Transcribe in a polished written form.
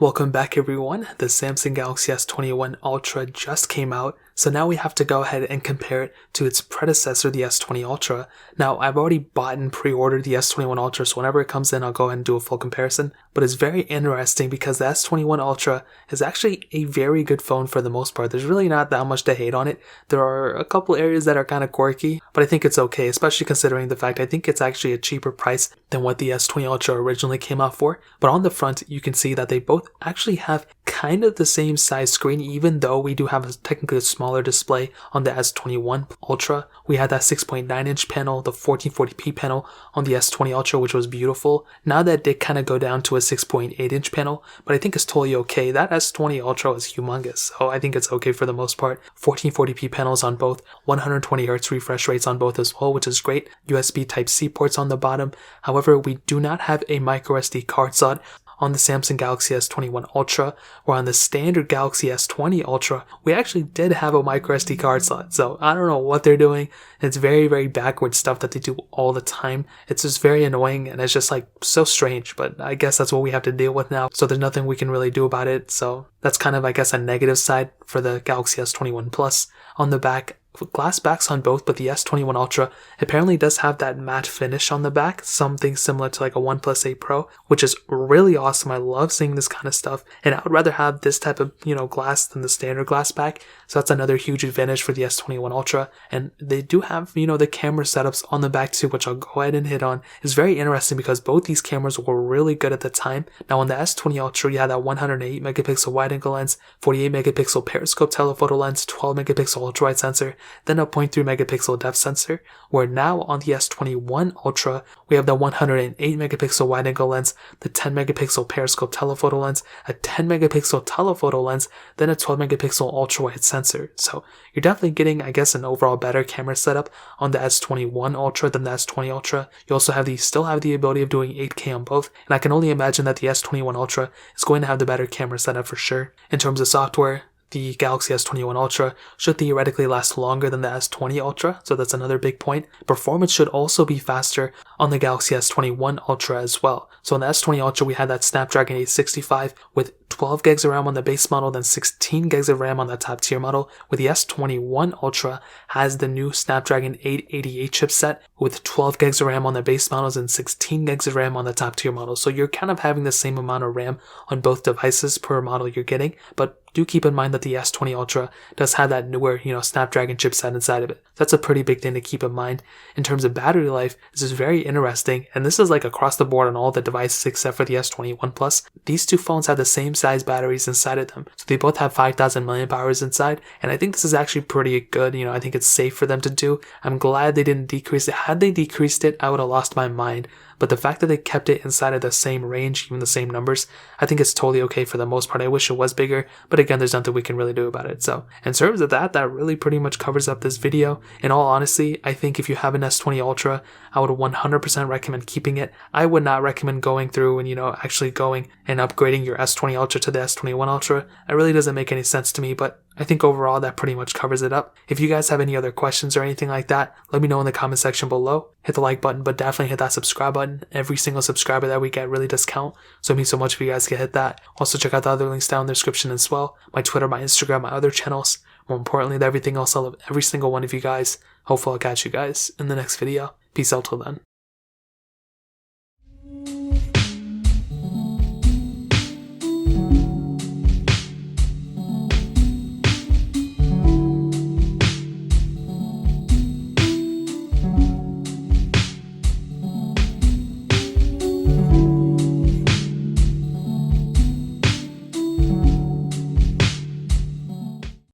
Welcome back everyone. The Samsung Galaxy S21 Ultra just came out, so now we have to go ahead and compare it to its predecessor, the S20 Ultra. Now, I've already bought and pre-ordered the S21 Ultra, so whenever it comes in, I'll go ahead and do a full comparison. But it's very interesting because the S21 Ultra is actually a very good phone for the most part. There's really not that much to hate on it. There are a couple areas that are kind of quirky, but I think it's okay, especially considering the fact I think it's actually a cheaper price than what the S20 Ultra originally came out for. But on the front, you can see that they both actually have kind of the same size screen, even though we do have technically a smaller display on the S21 Ultra. We had that 6.9 inch panel, the 1440p panel on the S20 Ultra, which was beautiful. Now that did kind of go down to a 6.8 inch panel, but I think it's totally okay. That S20 Ultra was humongous, so I think it's okay for the most part. 1440p panels on both, 120Hz refresh rates on both as well, which is great. USB Type-C ports on the bottom. However, we do not have a microSD card slot on the Samsung Galaxy S21 Ultra, or on the standard Galaxy S20 Ultra, we actually did have a microSD card slot. So I don't know what they're doing. It's very, very backward stuff that they do all the time. It's just very annoying and it's just like so strange, but I guess that's what we have to deal with now. So there's nothing we can really do about it. So that's kind of, I guess, a negative side for the Galaxy S21 Plus. On the back, glass backs on both, but the S21 Ultra apparently does have that matte finish on the back, something similar to like a OnePlus 8 Pro, which is really awesome. I love seeing this kind of stuff, and I would rather have this type of, glass than the standard glass back. So that's another huge advantage for the S21 Ultra. And they do have, the camera setups on the back too, which I'll go ahead and hit on. It's very interesting because both these cameras were really good at the time. Now on the S20 Ultra, you had that 108 megapixel wide angle lens, 48 megapixel periscope telephoto lens, 12 megapixel ultra wide sensor, then a 0.3 megapixel depth sensor, where now on the S21 Ultra, we have the 108 megapixel wide angle lens, the 10 megapixel periscope telephoto lens, a 10 megapixel telephoto lens, then a 12 megapixel ultra wide sensor. So you're definitely getting, I guess, an overall better camera setup on the S21 Ultra than the S20 Ultra. You also still have the ability of doing 8K on both, and I can only imagine that the S21 Ultra is going to have the better camera setup for sure. In terms of software, the Galaxy S21 Ultra should theoretically last longer than the S20 Ultra, so that's another big point. Performance should also be faster on the Galaxy S21 Ultra as well. So on the S20 Ultra, we had that Snapdragon 865 with 12 gigs of RAM on the base model, then 16 gigs of RAM on the top tier model. With the S21 Ultra has the new Snapdragon 888 chipset with 12 gigs of RAM on the base models and 16 gigs of RAM on the top tier model. So you're kind of having the same amount of RAM on both devices per model you're getting, but do keep in mind that the S20 Ultra does have that newer, Snapdragon chipset inside of it. That's a pretty big thing to keep in mind. In terms of battery life, this is very interesting, and this is like across the board on all the devices except for the S21 Plus. These two phones have the same size batteries inside of them. So they both have 5,000 mAh inside, and I think this is actually pretty good. I think it's safe for them to do. I'm glad they didn't decrease it. Had they decreased it, I would have lost my mind. But the fact that they kept it inside of the same range, even the same numbers, I think it's totally okay for the most part. I wish it was bigger, but again, there's nothing we can really do about it. So in terms of that really pretty much covers up this video. In all honesty, I think if you have an S20 Ultra, I would 100% recommend keeping it. I would not recommend going through and, actually going and upgrading your S20 Ultra to the S21 Ultra. It really doesn't make any sense to me, but I think overall that pretty much covers it up. If you guys have any other questions or anything like that, let me know in the comment section below. Hit the like button, but definitely hit that subscribe button. Every single subscriber that we get really does count, so it means so much if you guys can hit that. Also check out the other links down in the description as well. My Twitter, my Instagram, my other channels. More importantly than everything else, I love every single one of you guys. Hopefully I'll catch you guys in the next video. Peace out till then.